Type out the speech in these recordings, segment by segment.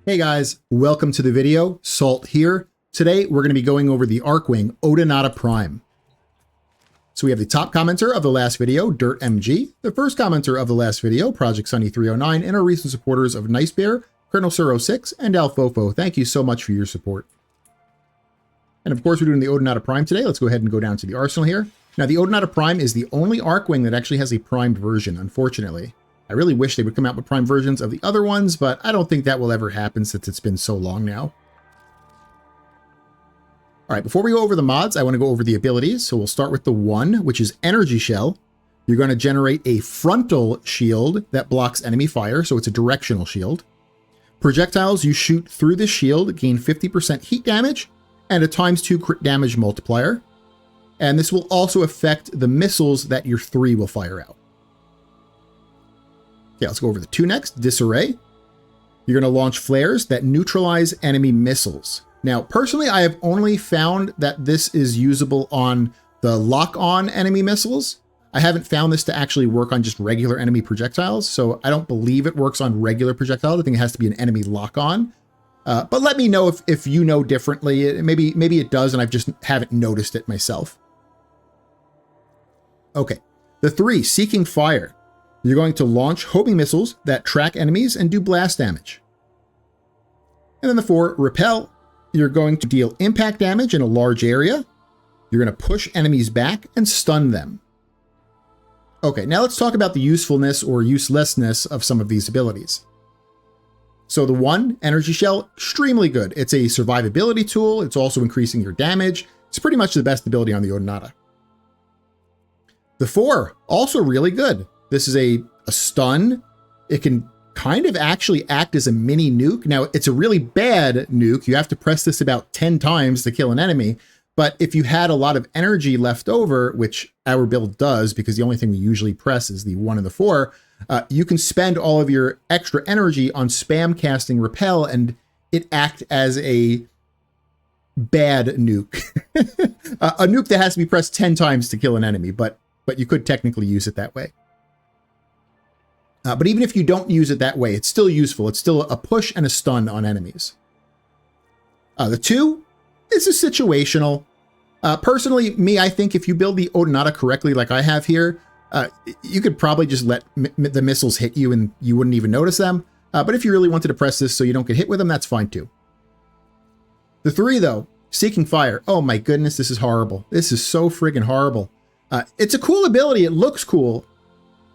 Hey guys, welcome to the video. Salt here. Today we're going to be going over the Archwing Odonata Prime. So we have the top commenter of the last video, DirtMG, the first commenter of the last video, Project Sunny 309, and our recent supporters of Nice Bear, Colonel Sir 06, and Alfofo. Thank you so much for your support. And of course, we're doing the Odonata Prime today. Let's go ahead and go down to the arsenal here. Now, the Odonata Prime is the only Archwing that actually has a primed version, unfortunately. I really wish they would come out with prime versions of the other ones, but I don't think that will ever happen since it's been so long now. All right, before we go over the mods, I want to go over the abilities. So we'll start with the 1, which is Energy Shell. You're going to generate a frontal shield that blocks enemy fire, so it's a directional shield. Projectiles you shoot through the shield gain 50% heat damage and a ×2 crit damage multiplier. And this will also affect the missiles that your 3 will fire out. Okay, let's go over the 2 next. Disarray. You're going to launch flares that neutralize enemy missiles. Now, personally, I have only found that this is usable on the lock-on enemy missiles. I haven't found this to actually work on just regular enemy projectiles, so I don't believe it works on regular projectiles. I think it has to be an enemy lock-on. But let me know if you know differently. Maybe it does, and I just haven't noticed it myself. Okay, the 3, Seeking Fire. You're going to launch homing missiles that track enemies and do blast damage. And then the 4, Repel. You're going to deal impact damage in a large area. You're going to push enemies back and stun them. Okay, now let's talk about the usefulness or uselessness of some of these abilities. So the 1, Energy Shell, extremely good. It's a survivability tool. It's also increasing your damage. It's pretty much the best ability on the Odonata. The 4, also really good. This is a stun. It can kind of actually act as a mini nuke. Now, it's a really bad nuke. You have to press this about 10 times to kill an enemy. But if you had a lot of energy left over, which our build does, because the only thing we usually press is the 1 and the 4, you can spend all of your extra energy on spam casting Repel, and it act as a bad nuke. A nuke that has to be pressed 10 times to kill an enemy, but you could technically use it that way. But even if you don't use it that way, it's still useful. It's still a push and a stun on enemies. The 2, this is situational. Personally, I think if you build the Odonata correctly like I have here, you could probably just let the missiles hit you and you wouldn't even notice them. But if you really wanted to press this so you don't get hit with them, that's fine too. The 3, though, Seeking Fire. Oh my goodness, this is horrible. This is so friggin' horrible. It's a cool ability. It looks cool.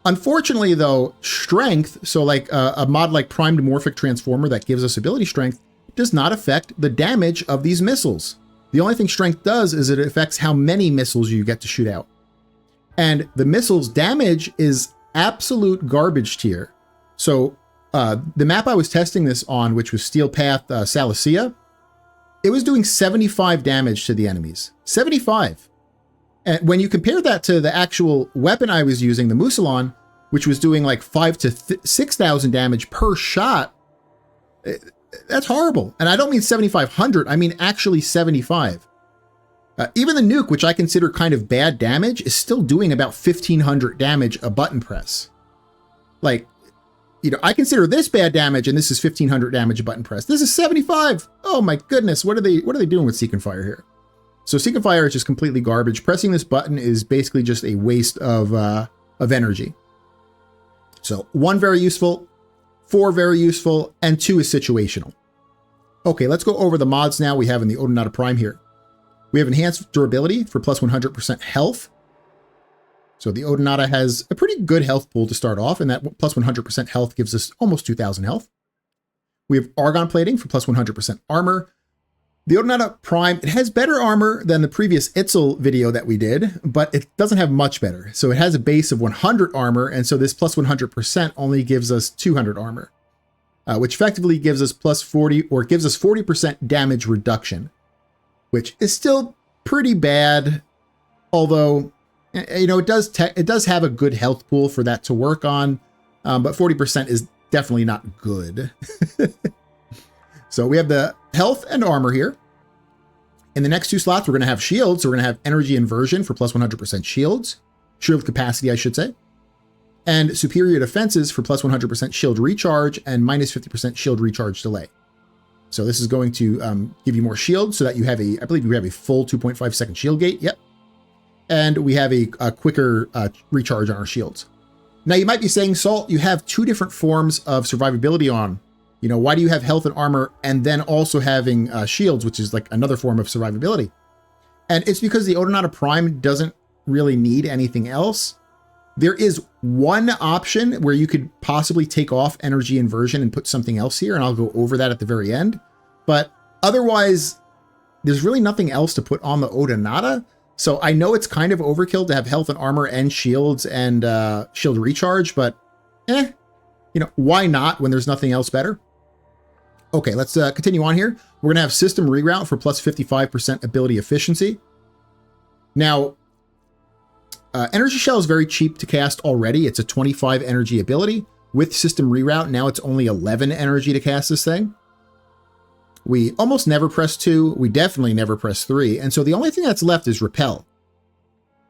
Unfortunately, though, strength, so like a mod like Primed Morphic Transformer that gives us ability strength, does not affect the damage of these missiles. The only thing strength does is it affects how many missiles you get to shoot out. And the missiles damage is absolute garbage tier. So the map I was testing this on, which was Steel Path Salacia, it was doing 75 damage to the enemies. 75. And when you compare that to the actual weapon I was using, the Musalon, which was doing like 5,000 to 6,000 damage per shot, that's horrible. And I don't mean 7,500, I mean actually 75. Even the nuke, which I consider kind of bad damage, is still doing about 1,500 damage a button press. Like, you know, I consider this bad damage, and this is 1,500 damage a button press. This is 75. Oh my goodness, what are they doing with Seeking Fire here? So Seeking Fire is just completely garbage. Pressing this button is basically just a waste of energy. So 1, very useful, 4, very useful, and 2 is situational. Okay, let's go over the mods now we have in the Odonata Prime here. We have enhanced durability for plus 100% health. So the Odonata has a pretty good health pool to start off, and that plus 100% health gives us almost 2,000 health. We have Argon Plating for plus 100% armor. The Odonata Prime, it has better armor than the previous Itzel video that we did, but it doesn't have much better. So it has a base of 100 armor, and so this plus 100% only gives us 200 armor, which effectively gives us plus 40, or gives us 40% damage reduction, which is still pretty bad. Although, you know, it does have a good health pool for that to work on, but 40% is definitely not good. So we have the health and armor here. In the next 2 slots, we're going to have shields. So we're going to have energy inversion for plus 100% shields. Shield capacity, I should say. and superior defenses for plus 100% shield recharge and minus 50% shield recharge delay. So this is going to give you more shield so that you have I believe you have a full 2.5 second shield gate. Yep. And we have a quicker recharge on our shields. Now you might be saying, Salt, you have two different forms of survivability on. You know, why do you have health and armor and then also having shields, which is like another form of survivability? And it's because the Odonata Prime doesn't really need anything else. There is one option where you could possibly take off energy inversion and put something else here, and I'll go over that at the very end. But otherwise, there's really nothing else to put on the Odonata. So I know it's kind of overkill to have health and armor and shields and shield recharge, but you know, why not when there's nothing else better? Okay, let's continue on here. We're going to have system reroute for plus 55% ability efficiency. Now, Energy Shell is very cheap to cast already. It's a 25 energy ability. With system reroute, now it's only 11 energy to cast this thing. We almost never press 2. We definitely never press 3. And so the only thing that's left is Repel.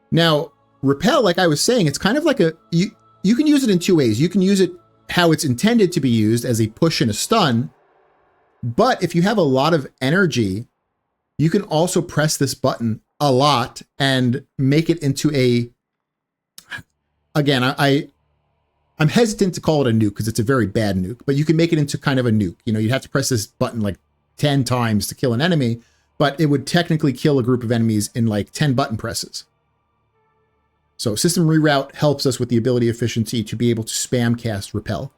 Now, Repel, like I was saying, it's kind of like you can use it in two ways. You can use it how it's intended to be used as a push and a stun. But if you have a lot of energy, you can also press this button a lot and make it into a, again, I'm hesitant to call it a nuke because it's a very bad nuke, but you can make it into kind of a nuke. You know, you'd have to press this button like 10 times to kill an enemy, but it would technically kill a group of enemies in like 10 button presses. So system reroute helps us with the ability efficiency to be able to spam cast Repel.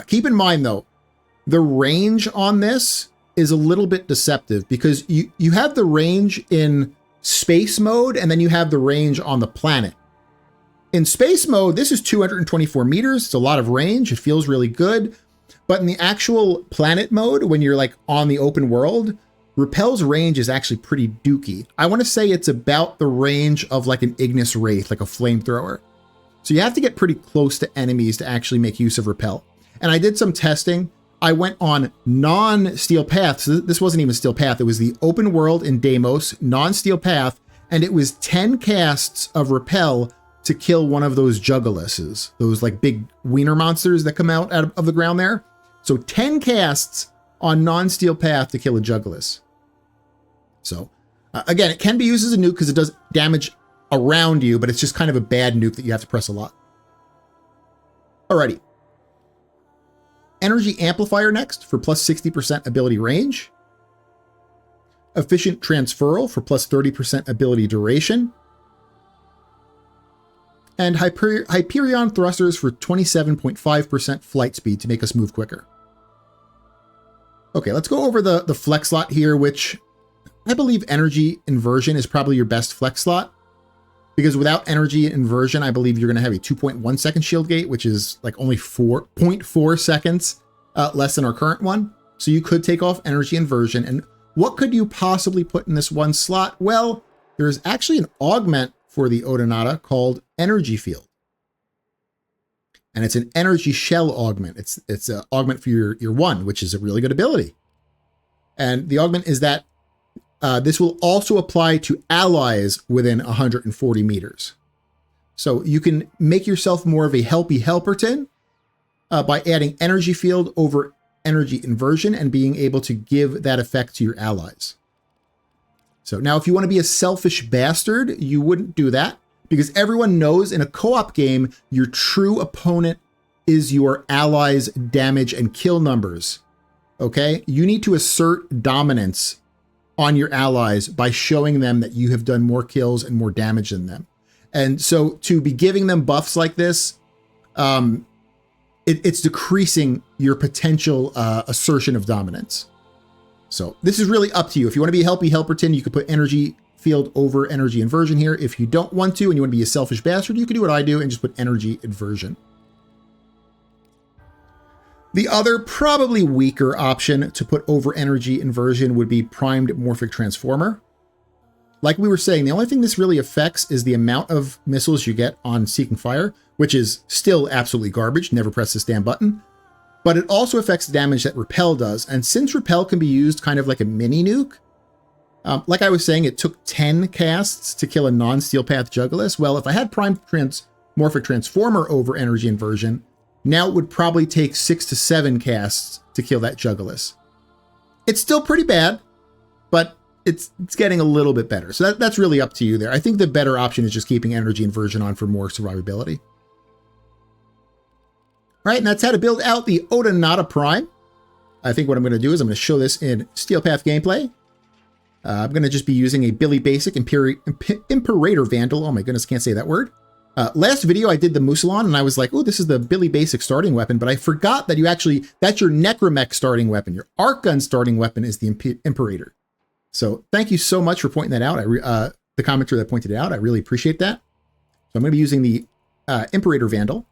Keep in mind though, the range on this is a little bit deceptive because you have the range in space mode and then you have the range on the planet. In space mode, this is 224 meters. It's a lot of range. It feels really good. But in the actual planet mode, when you're like on the open world, Repel's range is actually pretty dookie. I want to say it's about the range of like an Ignis Wraith, like a flamethrower. So you have to get pretty close to enemies to actually make use of Repel. And I did some testing. I went on non-steel path. So this wasn't even steel path. It was the open world in Deimos, non-steel path. And it was 10 casts of Repel to kill one of those Juggaleses, those like big wiener monsters that come out of the ground there. So 10 casts on non-steel path to kill a Juggaless. So again, it can be used as a nuke because it does damage around you, but it's just kind of a bad nuke that you have to press a lot. Alrighty. Energy Amplifier next for plus 60% ability range. Efficient Transferal for plus 30% ability duration. And Hyperion Thrusters for 27.5% flight speed to make us move quicker. Okay, let's go over the flex slot here, which I believe Energy Inversion is probably your best flex slot. Because without Energy Inversion, I believe you're going to have a 2.1 second shield gate, which is like only 4.4 seconds less than our current one. So you could take off Energy Inversion. And what could you possibly put in this one slot? Well, there's actually an augment for the Odonata called Energy Field. And it's an Energy Shell augment. It's an augment for your one, which is a really good ability. And the augment is that this will also apply to allies within 140 meters. So you can make yourself more of a helpy helperton by adding Energy Field over Energy Inversion and being able to give that effect to your allies. So now if you want to be a selfish bastard, you wouldn't do that because everyone knows in a co-op game, your true opponent is your allies' damage and kill numbers. Okay? You need to assert dominance on your allies by showing them that you have done more kills and more damage than them. And so to be giving them buffs like this, it's decreasing your potential assertion of dominance. So this is really up to you. If you want to be a helpy helperton, you could put Energy Field over Energy Inversion here. If you don't want to and you want to be a selfish bastard, you can do what I do and just put Energy Inversion. The other, probably weaker option to put over Energy Inversion would be Primed Morphic Transformer. Like we were saying, the only thing this really affects is the amount of missiles you get on Seeking Fire, which is still absolutely garbage. Never press this damn button. But it also affects the damage that Repel does. And since Repel can be used kind of like a mini nuke, like I was saying, it took 10 casts to kill a non-steel path Juggaless. Well, if I had Primed Morphic Transformer over Energy Inversion, Now it would probably take 6 to 7 casts to kill that Juggalus. It's still pretty bad, but it's getting a little bit better. So that's really up to you there. I think the better option is just keeping energy inversion on for more survivability. All right, and that's how to build out the Odonata Prime. I think what I'm going to do is I'm going to show this in Steel Path gameplay. I'm going to just be using a Billy Basic Imperator Vandal. Oh my goodness, can't say that word. Last video I did the Musalon and I was like, oh, this is the Billy Basic starting weapon, but I forgot that that's your Necromech starting weapon. Your Arc Gun starting weapon is the Imperator. So thank you so much for pointing that out. The commenter that pointed it out, I really appreciate that. So I'm going to be using the Imperator Vandal.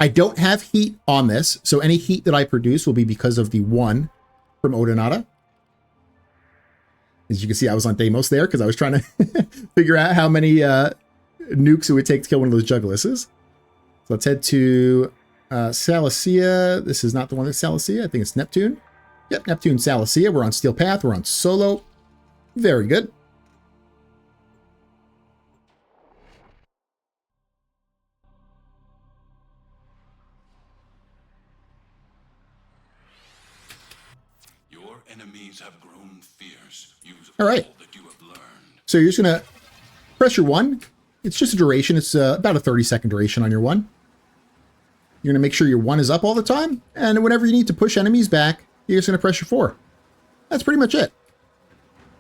I don't have heat on this, so any heat that I produce will be because of the 1 from Odonata. As you can see, I was on Deimos there because I was trying to figure out how many nukes it would take to kill one of those Juggaluses. So let's head to Salicea. This is not the one that's Salicea. I think it's Neptune. Yep, Neptune, Salicea. We're on Steel Path. We're on solo. Very good. Enemies have grown fierce. Use all right. all that you have learned. So you're just going to press your 1. It's just a duration. It's about a 30-second duration on your 1. You're going to make sure your 1 is up all the time. And whenever you need to push enemies back, you're just going to press your 4. That's pretty much it.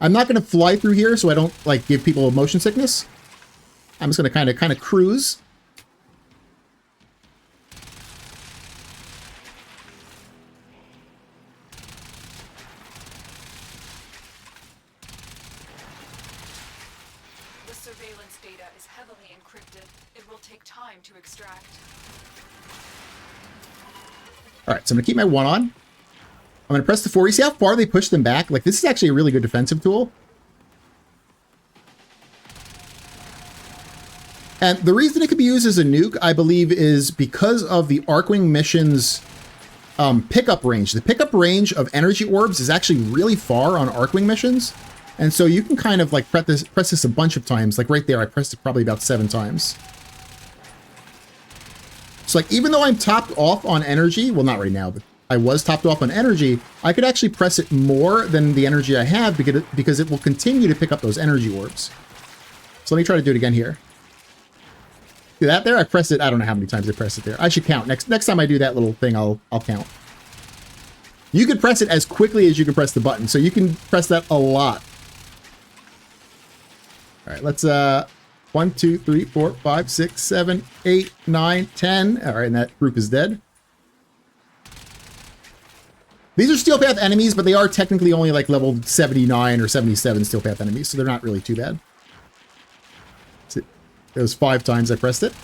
I'm not going to fly through here so I don't like give people motion sickness. I'm just going to kind of cruise. Surveillance data is heavily encrypted. It will take time to extract. All right, so I'm going to keep my 1 on. I'm going to press the 4. You see how far they push them back? Like, this is actually a really good defensive tool. And the reason it could be used as a nuke, I believe, is because of the Arcwing mission's pickup range. The pickup range of energy orbs is actually really far on Arcwing missions. And so you can kind of like press this a bunch of times. Like right there, I pressed it probably about 7 times. So like, even though I'm topped off on energy, well, not right now, but I was topped off on energy, I could actually press it more than the energy I have because it will continue to pick up those energy orbs. So let me try to do it again here. See that there? I pressed it. I don't know how many times I pressed it there. I should count. Next time I do that little thing, I'll count. You could press it as quickly as you can press the button. So you can press that a lot. All right, let's 1, 2, 3, 4, 5, 6, 7, 8, 9, 10. All right, and that group is dead. These are Steel Path enemies, but they are technically only like level 79 or 77 Steel Path enemies, so they're not really too bad. It was 5 times I pressed it.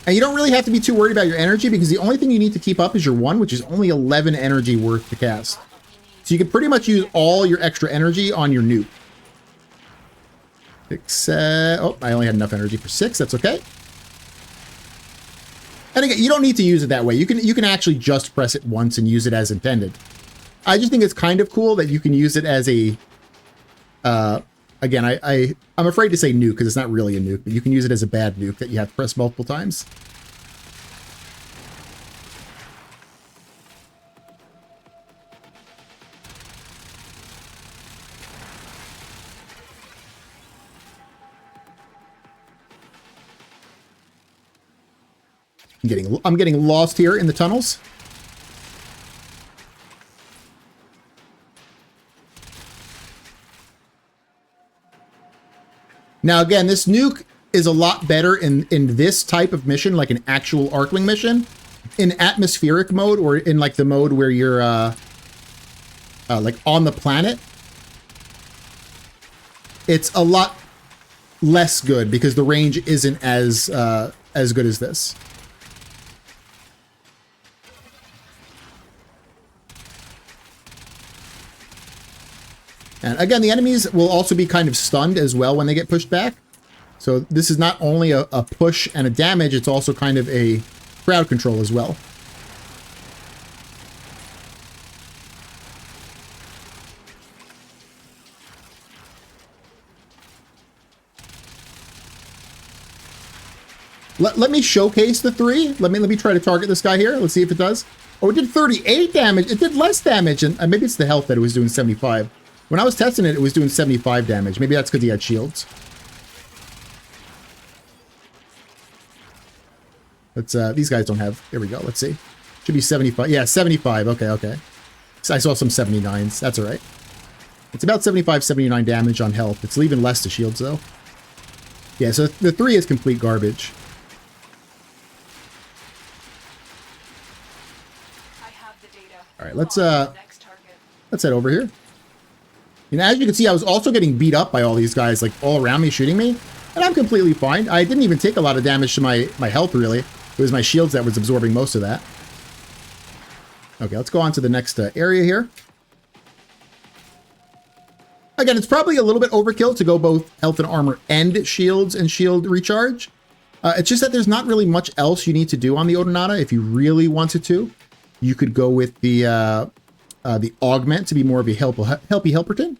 And you don't really have to be too worried about your energy because the only thing you need to keep up is your 1, which is only 11 energy worth to cast. So you can pretty much use all your extra energy on your nuke. Except, oh, I only had enough energy for 6. That's okay. And again, you don't need to use it that way. You can actually just press it once and use it as intended. I just think it's kind of cool that you can use it as a, again, I'm afraid to say nuke because it's not really a nuke, but you can use it as a bad nuke that you have to press multiple times. I'm getting lost here in the tunnels. Now again, this nuke is a lot better in this type of mission, like an actual Arcwing mission. In atmospheric mode, or in like the mode where you're like on the planet, it's a lot less good because the range isn't as good as this. And again, the enemies will also be kind of stunned as well when they get pushed back. So this is not only a push and a damage, it's also kind of a crowd control as well. Let me showcase the 3. Let me try to target this guy here. Let's see if it does. Oh, it did 38 damage. It did less damage, and maybe it's the health that it was doing 75. When I was testing it, it was doing 75 damage. Maybe that's because he had shields. Let's, these guys don't have... Here we go. Let's see. Should be 75. Yeah, 75. Okay, okay. So I saw some 79s. That's all right. It's about 75, 79 damage on health. It's leaving less to shields, though. Yeah, so the 3 is complete garbage. I have the data. All right, let's head over here. And as you can see, I was also getting beat up by all these guys, like all around me shooting me. And I'm completely fine. I didn't even take a lot of damage to my health, really. It was my shields that was absorbing most of that. Okay, let's go on to the next area here. Again, it's probably a little bit overkill to go both health and armor and shields and shield recharge. It's just that there's not really much else you need to do on the Odonata. If you really wanted to, you could go with the augment to be more of a helpy helperton.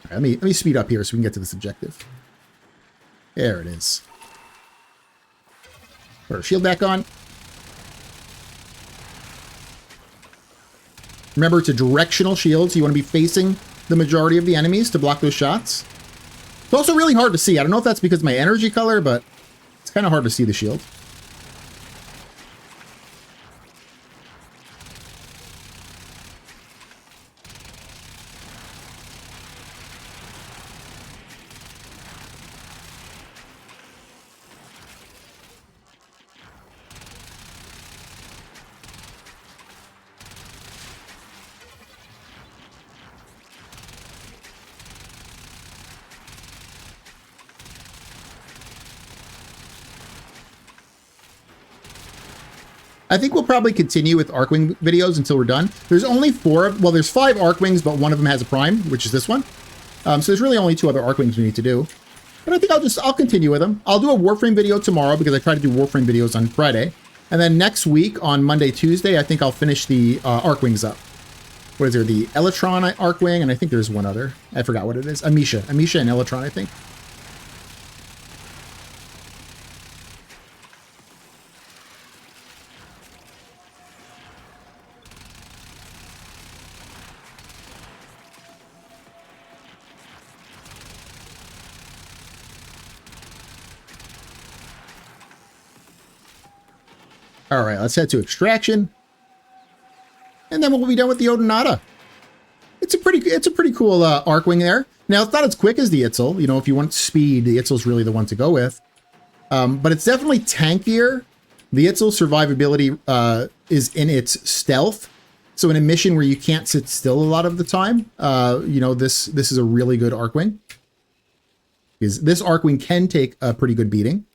All right, let me speed up here so we can get to this objective. There it is. Put our shield back on. Remember, it's a directional shield, so you want to be facing the majority of the enemies to block those shots. It's also really hard to see. I don't know if that's because of my energy color, but it's kind of hard to see the shield. I think we'll probably continue with Arcwing videos until we're done. There's only 4, well, there's 5 Arcwings, but one of them has a Prime, which is this one. So there's really only 2 other Arcwings we need to do. But I think I'll continue with them. I'll do a Warframe video tomorrow because I try to do Warframe videos on Friday. And then next week on Monday, Tuesday, I think I'll finish the Arcwings up. What is there? The Electron Arcwing, and I think there's one other. I forgot what it is. Amisha and Electron, I think. All right, let's head to extraction, and then we'll be done with the Odonata. It's a pretty cool Arcwing there. Now it's not as quick as the Itzel. You know, if you want speed, the Itzel's really the one to go with. But it's definitely tankier. The Itzel's survivability is in its stealth. So in a mission where you can't sit still a lot of the time, you know, this is a really good Arcwing. Because this Arcwing can take a pretty good beating.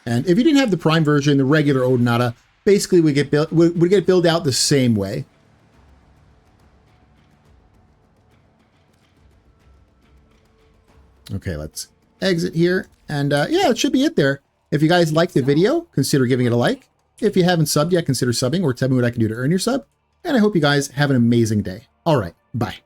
And if you didn't have the Prime version, the regular Odonata basically would get built out the same way. Okay, let's exit here. And yeah, it should be it there. If you guys liked the video, consider giving it a like. If you haven't subbed yet, consider subbing or tell me what I can do to earn your sub. And I hope you guys have an amazing day. All right, bye.